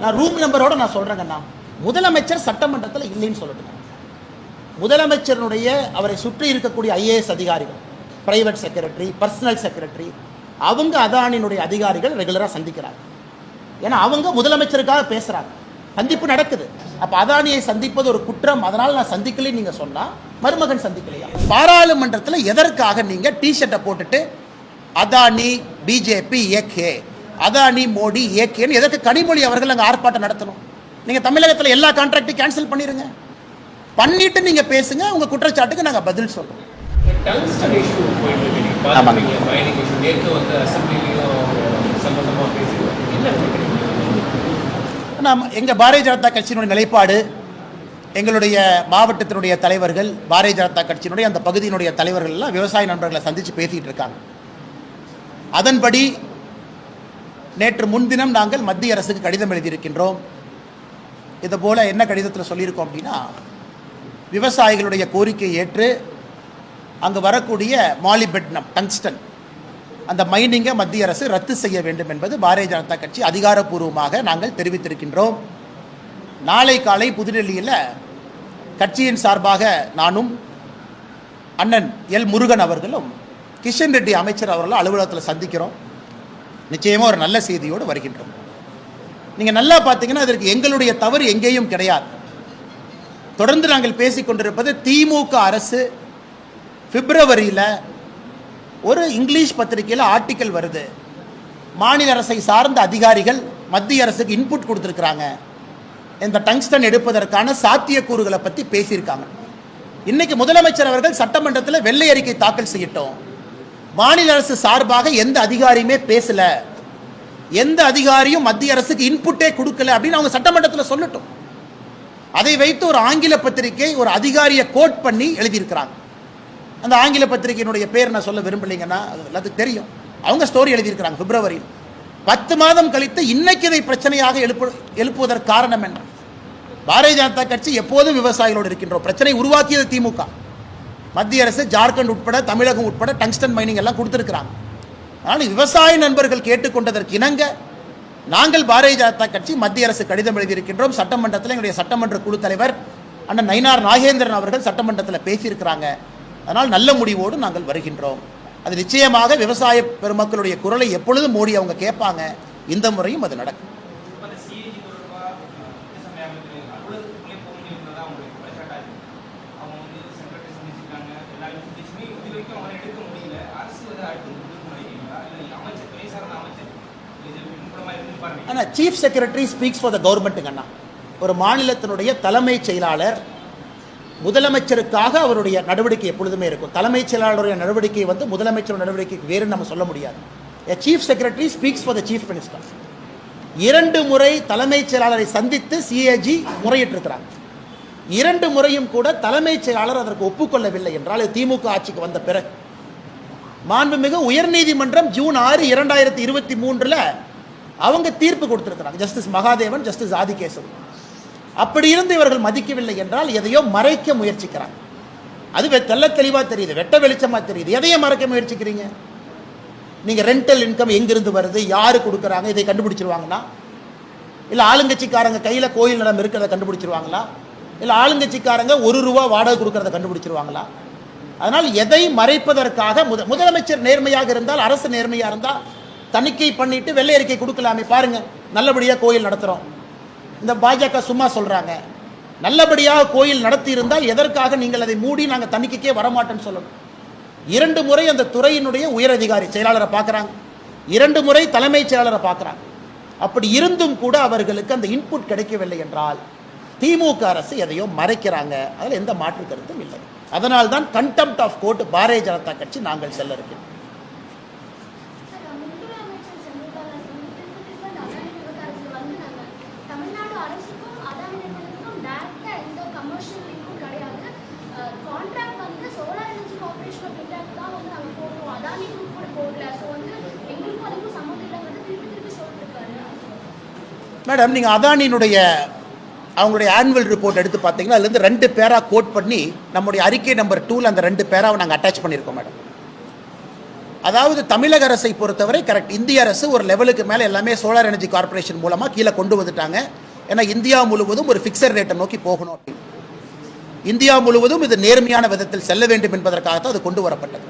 நான் ரூம் நம்பரோட நான் சொல்றேங்கண்ணா, முதலமைச்சர் சட்டமன்றத்தில் இல்லைன்னு சொல்லட்டுங்க. முதலமைச்சருடைய அவரை சுற்றி இருக்கக்கூடிய ஐஏஎஸ் அதிகாரிகள், பிரைவேட் செக்ரட்டரி, பர்சனல் செக்ரட்டரி, அவங்க அதானியினுடைய அதிகாரிகள் ரெகுலராக சந்திக்கிறாங்க. ஏன்னா அவங்க முதலமைச்சருக்காக பேசுறாங்க, சந்திப்பு நடக்குது. அப்ப அதானியை சந்திப்பது ஒரு குற்றம், அதனால நான் சந்திக்கலன்னு நீங்க சொன்னா மருமகன் சந்திக்கலையா? பாராளுமன்றத்தில் எதற்காக நீங்க டி-ஷர்ட்டை போட்டுட்டு அதானி பிஜேபி ஏகே, அதானி மோடி ஏகேன்னு எதற்கு கனிமொழி அவர்கள் அங்கே ஆர்ப்பாட்டம் நடத்தணும்? நீங்க தமிழகத்தில் எல்லா கான்ட்ராக்டையும் கேன்சல் பண்ணிருங்க, பண்ணிட்டு நீங்க பேசுங்க, உங்க குற்றச்சாட்டுக்கு நாங்க பதில் சொல்றோம். எங்கள் பாரதிய ஜனதா கட்சியினுடைய நிலைப்பாடு, எங்களுடைய மாவட்டத்தினுடைய தலைவர்கள், பாரதிய ஜனதா கட்சியினுடைய அந்த பகுதியினுடைய தலைவர்கள் எல்லாம் விவசாய நண்பர்களை சந்தித்து பேசிகிட்டு இருக்காங்க. அதன்படி நேற்று முன்தினம் நாங்கள் மத்திய அரசுக்கு கடிதம் எழுதியிருக்கின்றோம். இதுபோல் என்ன கடிதத்தில் சொல்லியிருக்கோம் அப்படின்னா, விவசாயிகளுடைய கோரிக்கையை ஏற்று அங்கு வரக்கூடிய மாலிபெட்னம், டங்ஸ்டன், அந்த மைனிங்கை மத்திய அரசு ரத்து செய்ய வேண்டும் என்பது பாரதிய ஜனதா கட்சி அதிகாரப்பூர்வமாக நாங்கள் தெரிவித்திருக்கின்றோம். நாளை காலை புதுடெல்லியில் கட்சியின் சார்பாக நானும் அண்ணன் எல் முருகன் அவர்களும் கிஷன் ரெட்டி அமைச்சர் அவர்களும் அலுவலகத்தில் சந்திக்கிறோம். நிச்சயமாக ஒரு நல்ல செய்தியோடு வருகின்றோம். நீங்கள் நல்லா பார்த்தீங்கன்னா அதற்கு எங்களுடைய தவறு எங்கேயும் கிடையாது. தொடர்ந்து நாங்கள் பேசிக்கொண்டிருப்பது, திமுக அரசு பிப்ரவரியில் ஒரு இங்கிலீஷ் பத்திரிகையில் ஆர்டிக்கல் வருது, மாநில அரசை சார்ந்த அதிகாரிகள் மத்திய அரசுக்கு இன்புட் கொடுத்துருக்குறாங்க, இந்த டங்ஸ்டன் எடுப்பதற்கான சாத்தியக்கூறுகளை பற்றி பேசியிருக்காங்க. இன்னைக்கு முதலமைச்சர் அவர்கள் சட்டமன்றத்தில் வெள்ளை அறிக்கை தாக்கல் செய்யட்டும். மாநில அரசு சார்பாக எந்த அதிகாரியுமே பேசல, எந்த அதிகாரியும் மத்திய அரசுக்கு இன்புட்டே கொடுக்கல அப்படின்னு அவங்க சட்டமன்றத்தில் சொல்லட்டும். அதை வைத்து ஒரு ஆங்கில பத்திரிகை ஒரு அதிகாரியை கோட் பண்ணி எழுதியிருக்கிறாங்க. அந்த ஆங்கில பத்திரிகையினுடைய பேர் நான் சொல்ல விரும்பலைங்கன்னா அது எல்லாத்துக்கும் தெரியும். அவங்க ஸ்டோரி எழுதியிருக்கிறாங்க பிப்ரவரியில். 10 மாதம் கழித்து இன்னைக்கு இதை பிரச்சனையாக எழுப்புவதற்கு காரணம் என்ன? பாரதிய ஜனதா கட்சி எப்போதும் விவசாயிகளோடு இருக்கின்றோம். பிரச்சனை உருவாக்கியது திமுக. மத்திய அரசு ஜார்க்கண்ட் உட்பட தமிழகம் உட்பட டங்ஸ்டன் மைனிங் எல்லாம் கொடுத்துருக்கிறாங்க. ஆனால் விவசாய நண்பர்கள் கேட்டுக்கொண்டதற்கு இணங்க நாங்கள் பாரதிய ஜனதா கட்சி மத்திய அரசு கடிதம் எழுதியிருக்கின்றோம். சட்டமன்றத்தில் எங்களுடைய சட்டமன்ற குழு தலைவர் அண்ணன் நயினார் நாகேந்திரன் அவர்கள் சட்டமன்றத்தில் பேசியிருக்கிறாங்க. அதனால் நல்ல முடிவோடு நாங்கள் வருகின்றோம். அது நிச்சயமாக விவசாய பெருமக்களுடைய குரலை எப்பொழுதும் மோடி அவங்க கேட்பாங்க. இந்த முறையும் அது நடக்கும். ஆனால் chief secretary speaks for the கவர்மெண்ட்டுங்கண்ணா. ஒரு மாநிலத்தினுடைய தலைமைச் செயலாளர் முதலமைச்சருக்காக அவருடைய நடவடிக்கை எப்பொழுதுமே இருக்கும். தலைமைச் செயலாளருடைய நடவடிக்கை முதலமைச்சர் நடவடிக்கைக்கு வேறு நம்ம சொல்ல முடியாது. Chief secretary speaks for the chief minister. 2 முறை தலைமைச் செயலாளரை சந்தித்து சிஏஜி முறையிட்டிருக்கிறாங்க. 2 முறையும் கூட தலைமைச் செயலாளர் அதற்கு ஒப்புக்கொள்ளவில்லை என்றால் திமுக ஆட்சிக்கு வந்த பிறகு மாண்புமிகு உயர்நீதிமன்றம் ஜூன் 6, 2023 அவங்க தீர்ப்பு கொடுத்திருக்கிறாங்க. Justice Mahadevan, justice Adikesavan. அப்படி இருந்து இவர்கள் மதிக்கவில்லை என்றால் எதையோ மறைக்க முயற்சிக்கிறாங்க. அது தெல்ல தெளிவாக தெரியுது, வெட்ட வெளிச்சமாக தெரியுது. எதையோ மறைக்க முயற்சிக்கிறீங்க. நீங்கள் ரெண்டல் இன்கம் எங்கிருந்து வருது, யாரு கொடுக்குறாங்க, இதை கண்டுபிடிச்சிருவாங்களா? இல்லை ஆளுங்கட்சிக்காரங்க கையில் கோயில் நிலம் இருக்கிறத கண்டுபிடிச்சிருவாங்களா? இல்லை ஆளுங்கட்சிக்காரங்க ₹1 வாடகை கொடுக்கறத கண்டுபிடிச்சிருவாங்களா? அதனால் எதை மறைப்பதற்காக முதலமைச்சர் நேர்மையாக இருந்தால், அரசு நேர்மையாக இருந்தால் தணிக்கை பண்ணிட்டு வெள்ளை அறிக்கை கொடுக்கலாமே. பாருங்க, நல்லபடியாக கோயில் நடத்துகிறோம். இந்த பாஜக சும்மா சொல்கிறாங்க. நல்லபடியாக கோயில் நடத்தி இருந்தால் எதற்காக நீங்கள் அதை மூடி நாங்கள் தணிக்கைக்கே வரமாட்டேன்னு சொல்லணும். 2 முறை அந்த துறையினுடைய உயர் அதிகாரி செயலாளரை பார்க்குறாங்க, 2 முறை தலைமைச் செயலாளரை பார்க்குறாங்க. அப்படி இருந்தும் கூட அவர்களுக்கு அந்த இன்புட் கிடைக்கவில்லை என்றால் திமுக அரசு எதையோ மறைக்கிறாங்க. அதில் எந்த மாற்று கருத்தும் இல்லை. அதனால்தான் contempt of court Bharatiya Janata கட்சி நாங்கள் செல்ல இருக்கிறோம். மேடம், நீங்கள் அதானியினுடைய அவங்களுடைய ஆனுவல் ரிப்போர்ட் எடுத்து பார்த்தீங்கன்னா அதுலேருந்து 2 பேரா கோட் பண்ணி நம்முடைய அறிக்கை நம்பர் 2ல் அந்த 2 பேராவை நாங்கள் அட்டாச் பண்ணியிருக்கோம் மேடம். அதாவது தமிழக அரசை பொறுத்தவரை கரெக்ட், இந்திய அரசு ஒரு லெவலுக்கு மேலே எல்லாமே சோலார் எனர்ஜி கார்பரேஷன் மூலமாக கீழே கொண்டு வந்துட்டாங்க. ஏன்னா இந்தியா முழுவதும் ஒரு ஃபிக்ஸட் ரேட்டை நோக்கி போகணும் அப்படின்னு, இந்தியா முழுவதும் இது நேர்மையான விதத்தில் செல்ல வேண்டும் என்பதற்காகத்தான் அது கொண்டு வரப்பட்டது.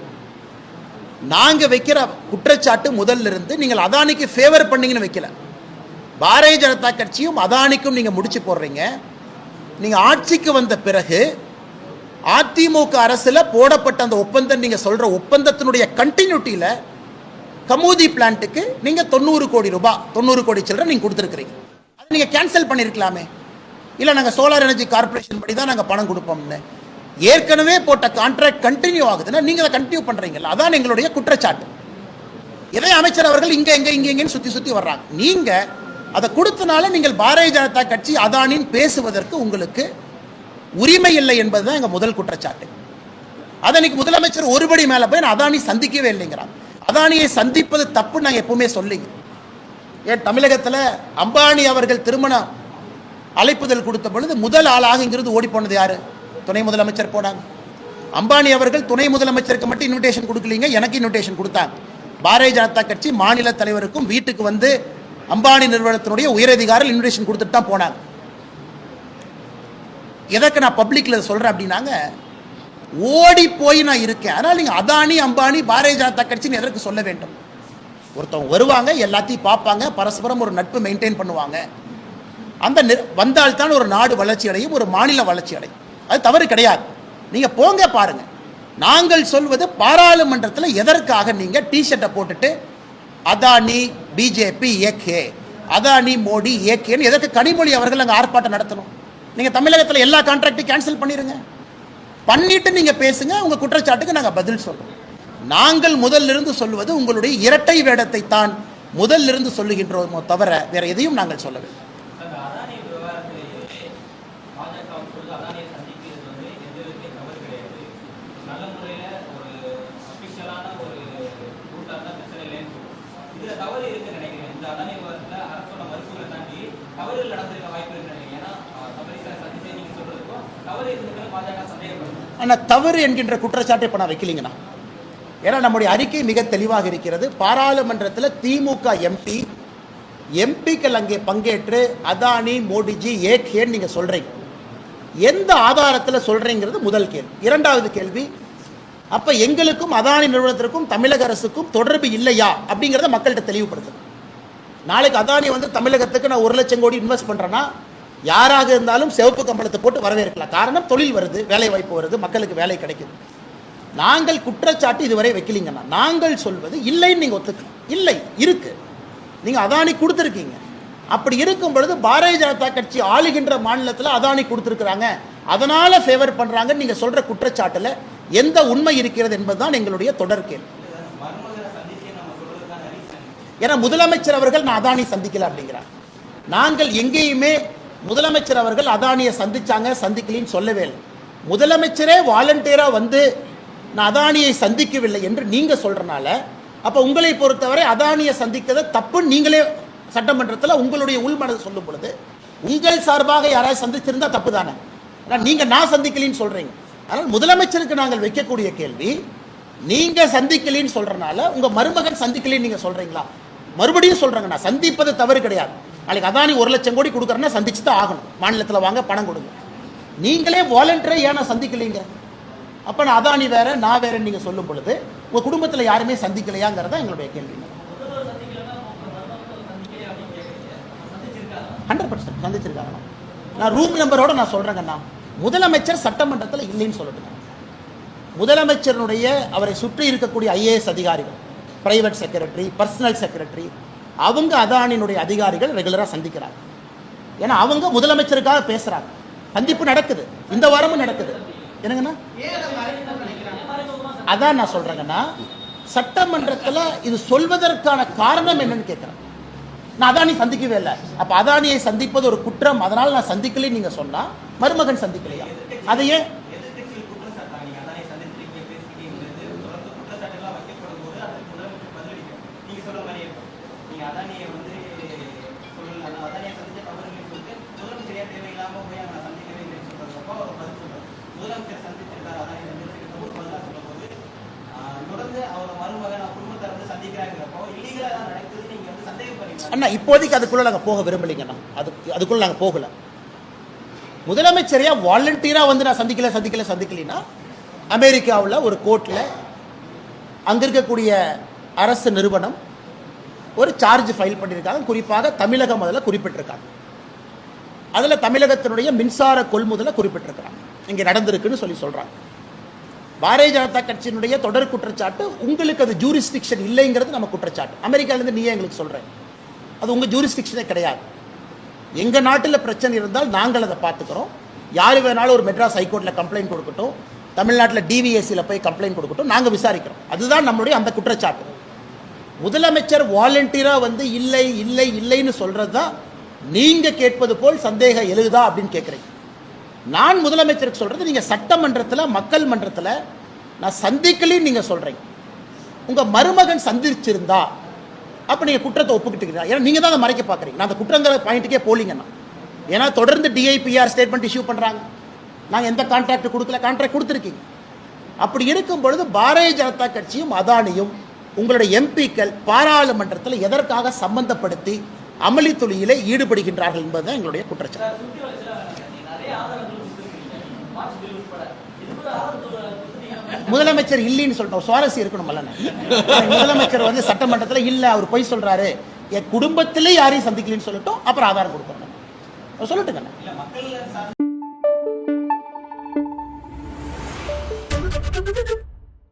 நாங்கள் வைக்கிற குற்றச்சாட்டு முதல்ல இருந்து நீங்கள் அதானிக்கு ஃபேவர் பண்ணீங்கன்னு வைக்கல. பாரதிய ஜனதா கட்சியும் அதானிக்கும் நீங்கள் முடிச்சு போடுறீங்க. நீங்கள் ஆட்சிக்கு வந்த பிறகு அதிமுக அரசில் போடப்பட்ட அந்த ஒப்பந்தம், நீங்கள் சொல்கிற ஒப்பந்தத்தினுடைய கண்டினியூட்டியில் கமூதி பிளான்ட்டுக்கு நீங்கள் 90 கோடி ரூபாய், 90 கோடி சில்லரை நீங்கள் கொடுத்துருக்கிறீங்க. அதை நீங்கள் கேன்சல் பண்ணியிருக்கலாமே. இல்லை நாங்கள் சோலார் எனர்ஜி கார்பரேஷன் படி தான் நாங்கள் பணம் கொடுப்போம்னு. ஏற்கனவே போட்ட கான்ட்ராக்ட் கண்டினியூ ஆகுதுன்னா நீங்கள் அதை கண்டினியூ பண்ணுறீங்கல்ல, அதான் எங்களுடைய குற்றச்சாட்டு. இதை அமைச்சர் அவர்கள் இங்கேன்னு சுற்றி வர்றாங்க. நீங்கள் அதை கொடுத்தனால நீங்கள் பாரதிய ஜனதா கட்சி அதானின்னு பேசுவதற்கு உங்களுக்கு உரிமை இல்லை என்பதுதான் எங்கள் முதல் குற்றச்சாட்டு. அதனைக்கு முதலமைச்சர் ஒருபடி மேலே போய் நான் அதானி சந்திக்கவே இல்லைங்கிறான். அதானியை சந்திப்பது தப்பு நாங்கள் எப்பவுமே சொல்லிங்க. ஏன் தமிழகத்தில் அம்பானி அவர்கள் திருமண அழைப்புதல் கொடுத்த பொழுது முதல் ஆளாக இங்கிருந்து ஓடி போனது யாரு? துணை முதலமைச்சர் போனாங்க. அம்பானி அவர்கள் துணை முதலமைச்சருக்கு மட்டும் இன்விடேஷன் கொடுக்கலீங்க, எனக்கு இன்விடேஷன் கொடுத்தாங்க. பாரதிய ஜனதா கட்சி மாநில தலைவருக்கும் வீட்டுக்கு வந்து அம்பானி நிறுவனத்தினுடைய உயரதிகாரிகள் இன்விடேஷன் கொடுத்துட்டு தான் போனாங்க. எதற்கு நான் பப்ளிக்ல சொல்றேன் அப்படின்னாங்க, ஓடி போய் நான் இருக்கேன். அதனால நீங்க அதானி அம்பானி பாரதிய ஜனதா கட்சின்னு எதற்கு சொல்ல வேண்டும்? ஒருத்தவங்க வருவாங்க, எல்லாத்தையும் பார்ப்பாங்க, பரஸ்பரம் ஒரு நட்பு மெயின்டைன் பண்ணுவாங்க. அந்த வந்தால்தான் ஒரு நாடு வளர்ச்சி அடையும், ஒரு மாநில வளர்ச்சி அடையும். அது தவறு கிடையாது. நீங்க போங்க பாருங்க. நாங்கள் சொல்வது பாராளுமன்றத்தில் எதற்காக நீங்க டிஷர்ட்டை போட்டுட்டு அதானி பிஜேபி ஏகே, அதானி மோடி ஏகேன்னு எதற்கு கனிமொழி அவர்கள் அங்கே ஆர்ப்பாட்டம் நடத்தணும்? நீங்க தமிழகத்தில் எல்லா கான்ட்ராக்டையும் கேன்சல் பண்ணிருங்க. பண்ணிட்டு நீங்க பேசுங்க. உங்க குற்றச்சாட்டுக்கு நாங்கள் பதில் சொல்றோம். நாங்கள் முதலிருந்து சொல்வது உங்களுடைய இரட்டை வேடத்தை தான் முதலிருந்து சொல்லுகின்றோமோ தவிர வேற எதையும் நாங்கள் சொல்லவில்லை. ஆனால் தவறு என்கின்ற குற்றச்சாட்டை இப்போ நான் வைக்கலீங்கண்ணா. ஏன்னா நம்முடைய அறிக்கை மிக தெளிவாக இருக்கிறது. பாராளுமன்றத்தில் திமுக எம்பிக்கள் அங்கே பங்கேற்று அதானி மோடிஜி ஏகேன்னு நீங்கள் சொல்கிறீங்க. எந்த ஆதாரத்தில் சொல்கிறீங்கிறது முதல் கேள்வி. இரண்டாவது கேள்வி, அப்போ எங்களுக்கும் அதானி நிறுவனத்திற்கும் தமிழக அரசுக்கும் தொடர்பு இல்லையா அப்படிங்கிறத மக்கள்கிட்ட தெளிவுபடுத்தணும். நாளைக்கு அதானி வந்து தமிழகத்துக்கு நான் 1 லட்சம் கோடி இன்வெஸ்ட் பண்ணுறேன்னா யாராக இருந்தாலும் சிவப்பு கம்பளத்தை போட்டு வரவேற்கலாம். காரணம், தொழில் வருது, வேலை வாய்ப்பு வருது, மக்களுக்கு வேலை கிடைக்குது. நாங்கள் குற்றச்சாட்டு இதுவரை வைக்கலீங்கன்னா, நாங்கள் சொல்வது இல்லைன்னு நீங்கள் ஒத்துக்கலாம். இல்லை இருக்கு, நீங்கள் அதானி கொடுத்துருக்கீங்க. அப்படி இருக்கும் பொழுது பாரதிய ஜனதா கட்சி ஆளுகின்ற மாநிலத்தில் அதானி கொடுத்துருக்குறாங்க, அதனால ஃபேவர் பண்ணுறாங்கன்னு நீங்கள் சொல்கிற குற்றச்சாட்டில் எந்த உண்மை இருக்கிறது என்பதுதான் எங்களுடைய தொடர் கேள்வி. ஏன்னா முதலமைச்சர் அவர்கள் நான் அதானி சந்திக்கல அப்படிங்கிறார். நாங்கள் எங்கேயுமே முதலமைச்சர் அவர்கள் அதானியை சந்திச்சாங்க சந்திக்கலின்னு சொல்லவே இல்லை. முதலமைச்சரே வாலண்டியரா வந்து நான் அதானியை சந்திக்கவில்லை என்று நீங்க சொல்றனால, அப்ப உங்களை பொறுத்தவரை அதானியை சந்திக்கிறது தப்பு. நீங்களே சட்டமன்றத்தில் உங்களுடைய உள்மனதை சொல்லும் பொழுது உங்கள் சார்பாக யாராவது சந்திச்சிருந்தா தப்பு தானே. நீங்க நான் சந்திக்கலின்னு சொல்றீங்க. ஆனால் முதலமைச்சருக்கு நாங்கள் வைக்கக்கூடிய கேள்வி, நீங்க சந்திக்கலின்னு சொல்றனால உங்க மருமகன் சந்திக்கலின்னு நீங்க சொல்றீங்களா? மறுபடியும் சொல்றாங்க, நான் சந்திப்பது தவறு கிடையாது. நாளைக்கு அதானி 1 லட்சம் கோடி கொடுக்குறேன்னா சந்திச்சு தான் ஆகணும். மாநிலத்தில் வாங்க பணம் கொடுங்க. நீங்களே வாலண்டியரா ஏன் நான் சந்திக்கலைங்க? அப்போ நான் அதானி வேற நான் வேறன்னு நீங்கள் சொல்லும் பொழுது உங்கள் குடும்பத்தில் யாருமே சந்திக்கலையாங்கிறதா எங்களுடைய கேள்வி. 100% சந்திச்சிருக்காங்க. நான் ரூம் நம்பரோட நான் சொல்கிறேங்கண்ணா, முதலமைச்சர் சட்டமன்றத்தில் இல்லைன்னு சொல்லட்டுங்க. முதலமைச்சருடைய அவரை சுற்றி இருக்கக்கூடிய IAS அதிகாரிகள், பிரைவேட் செக்ரட்டரி, பர்சனல் செக்ரட்டரி, அவங்க அதானியினுடைய அதிகாரிகள் ரெகுலராக சந்திக்கிறாங்க. ஏன்னா அவங்க முதலமைச்சருக்காக பேசுறாங்க. சந்திப்பு நடக்குது, இந்த வாரமும் நடக்குது. என்னங்கண்ணா, அதான் நான் சொல்றேங்கண்ணா, சட்டமன்றத்தில் இது சொல்வதற்கான காரணம் என்னன்னு கேட்கிறேன். நான் அதானி சந்திக்கவே இல்லை. அப்ப அதானியை சந்திப்பது ஒரு குற்றம், அதனால நான் சந்திக்கல நீங்க சொன்னா மருமகன் சந்திக்கலையா? அதையே முதலமைச்சர் சந்திச்சிருக்காரு. அதானி சந்திச்சிருக்கும் போது பதிலாக சொல்லும் போது தொடர்ந்து அவர் மருமகன் அண்ணா இப்போதைக்கு அதுக்குள்ளே நாங்கள் போக விரும்பலைங்கண்ணா. அதுக்குள்ளே நாங்கள் போகலை. முதலமைச்சரையாக வாலண்டியராக வந்து நான் சந்திக்கலைன்னா அமெரிக்காவில் ஒரு கோர்ட்டில் அங்கே இருக்கக்கூடிய அரசு நிறுவனம் ஒரு சார்ஜ் ஃபைல் பண்ணியிருக்காங்க. குறிப்பாக தமிழகம் அதில் குறிப்பிட்டிருக்காங்க. அதில் தமிழகத்தினுடைய மின்சார கொள்முதலை குறிப்பிட்டிருக்கிறாங்க. இங்கே நடந்திருக்குன்னு சொல்கிறாங்க. பாரதிய ஜனதா கட்சியினுடைய தொடர் குற்றச்சாட்டு உங்களுக்கு அது ஜூரிஸ்டிக்ஷன் இல்லைங்கிறது நம்ம குற்றச்சாட்டு. அமெரிக்காவிலேருந்து நீயே எங்களுக்கு சொல்கிறேன், அது உங்கள் ஜூரிஸ்டிக்ஷனே கிடையாது. எங்கள் நாட்டில் பிரச்சனை இருந்தால் நாங்கள் அதை பார்த்துக்கிறோம். யார் வேணாலும் ஒரு மெட்ராஸ் ஹைகோர்ட்டில் கம்ப்ளைண்ட் கொடுக்கட்டும், தமிழ்நாட்டில் டிவிஎஸ்சியில் போய் கம்ப்ளைண்ட் கொடுக்கட்டும், நாங்கள் விசாரிக்கிறோம். அதுதான் நம்மளுடைய அந்த குற்றச்சாட்டு. முதலமைச்சர் வாலண்டியராக வந்து இல்லை இல்லை இல்லைன்னு சொல்கிறது தான் நீங்கள் கேட்பது போல் சந்தேகம் எழுதா அப்படின்னு கேட்குறீங்க. நான் முதலமைச்சருக்கு சொல்கிறது, நீங்கள் சட்டமன்றத்தில் மக்கள் மன்றத்தில் நான் சந்திக்கலைன்னு நீங்கள் சொல்கிறீங்க. உங்கள் மருமகன் சந்திச்சிருந்தா அப்போ நீங்கள் குற்றத்தை ஒப்புக்கிட்டுக்கிறீங்க. ஏன்னா நீங்கள் தான் அதை மறைக்க பார்க்குறீங்க. நான் அந்த குற்றங்கிற பாயிண்ட்டுக்கே போலிங்கண்ணா. ஏன்னா தொடர்ந்து டிஐபிஆர் ஸ்டேட்மெண்ட் இஷ்யூ பண்ணுறாங்க. நாங்கள் எந்த கான்ட்ராக்ட் கொடுக்கல, கான்ட்ராக்ட் கொடுத்துருக்கீங்க. அப்படி இருக்கும் பொழுது பாரதிய ஜனதா கட்சியும் அதானியும் உங்களுடைய எம்பிக்கள் பாராளுமன்றத்தில் எதற்காக சம்பந்தப்படுத்தி அமளித்துளியிலே ஈடுபடுகின்றார்கள் என்பதுதான் எங்களுடைய குற்றச்சாட்டு. முதலமைச்சர் இல்லைன்னு சொல்லிட்டோம், சுவாரஸ்யம் இருக்கணும்ல. முதலமைச்சர் வந்து சட்டமன்றத்தில் இல்லை, அவர் பொய் சொல்றாரு, என் குடும்பத்திலே யாரையும் சந்திக்கலன்னு சொல்லட்டும், அப்புறம் ஆதாரம் கொடுக்கணும் சொல்லட்டுங்க.